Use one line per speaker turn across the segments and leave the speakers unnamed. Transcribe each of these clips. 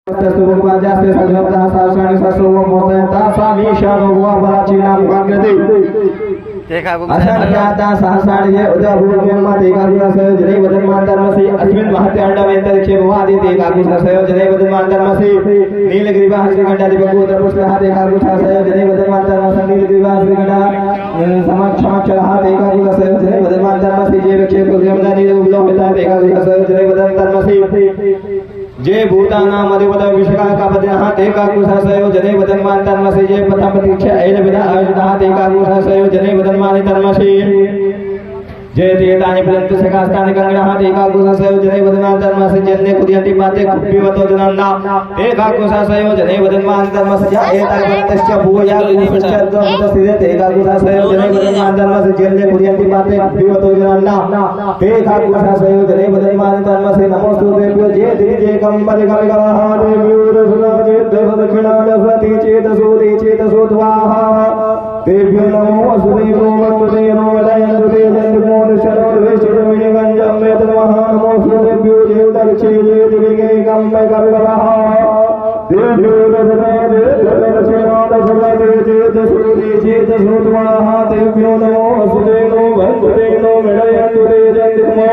Jaste sajabta sasani sasuwa motenta samisha rowa barachina mukangrati
देखा
असन ज्ञाता सहसाणी ये उदा भूल ब्रह्मा देखा गुना सयो जने वदन मांतर मसी अस्मिन महते अंडा वेंतर क्षेमवादि देखा गुना सयो जने वदन मांतर मसी नीलगिरिवा श्रीगंडा दिवको उदर पुष्पहा देखा गुना सयो जने वदन मांतर मसी नीलगिरिवा श्रीगंडा समक्ष रहा देखा गुना सयो जने वदन मांतर मसी जे विक्षेप गुजमदा नील उगलो होता देखा गुना सयो जने वदन मांतर मसी जय भूताना मधुवद विषका का बदन ते का कुसा सयो जने वदन मान तन्मसे जय प्रथम प्रतीक्षा ऐन विदा आयुधा ते का कुसा सयो जने वदन मान तन्मसे जय देतानि बलंत सकास्तान कंगड़ा ते का कुसा सयो जने वदन मान तन्मसे जन्ने कुदियंति पाते कुप्पीवतो जनन्ना ते का कुसा सयो जने वदन मान तन्मसे या एताय बंतश्च भूया विपश्चर्द सिदे ते का कुसा सयो जने वदन मान तन्मसे जन्ने कुदियंति पाते कुप्पीवतो जनन्ना ते का कुसा सयो जने वदन मान तन्मसे नमोस्तु देव्यो जय दिजे कंबल गमगमः देव्यो रसुना चेत दक्षिणा दशति चेतसोदे चेतसोद्वाहा देव्यो नमो वसुदेवो वन्ददेनो वदयन्तुते जन्तुमो दशनो विष्णुमे गञ्जं मे तन्मः नमो देव्यो जय दक्षे जय दिगे कंबल गमगमः देव्यो रसुना चेत दक्षिणा दशति चेतसोदे चेतसोद्वाहा देव्यो नमो वसुदेवो वन्ददेनो वदयन्तुते जन्तुमो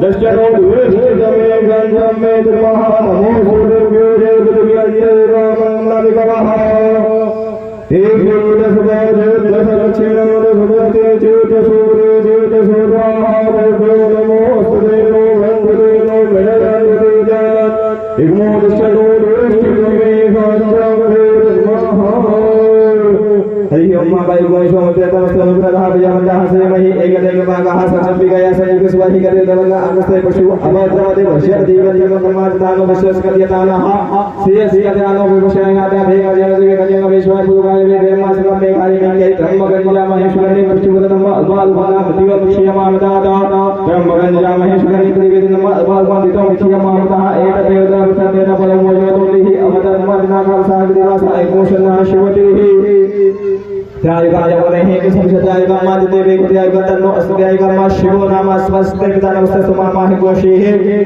दशनो विष्णुमे गञ्जं मे तन्मः नमो देव्यो जय दिगे कंबल गमगमः देव्यो रसुना चेत दक्षिणा दशति चेतसोदे चेतसोद्वाहा देव्यो नमो वसुदेवो वन्ददेनो वदयन्तुते जन्तुमो दशनो विष्णुमे गञ्जं मे तन्मः हरि ओम बाई गोई सोमते तमस्तम प्रधा यमंदः सेमहि एकदेव भागः सचपि गया से विश्वाहि करे देवगा अमस्ते पशु अभद्रमदे वश्य देवति मकमादानो वश्यस कल्यतानः सिय सियदानो विवशयादा भेगा जलदिवे कजन विश्वाय पुगाय वे देवमासम मे काली मे ब्रह्म गंजा महेश्वरी पृथ्वीवदनम अल्वाल भागा दिव विषयमामदादा ब्रह्म गंजा महेश्वरी पृथ्वीवदनम अल्वाल भागितो विषयमामदाः एक देवता प्रसन्नेन फलं वजोतोलिहि अवतन्मदिना कालसागदिवास एकोशना शिवतिहि ध्यायगायवने हे संशतायगम्मा देवे कुत्यायगतन्नो अस्त्यायगम्मा शिवो नाम स्वस्ते पिता नमस्ते सुमामा हे गोषी हे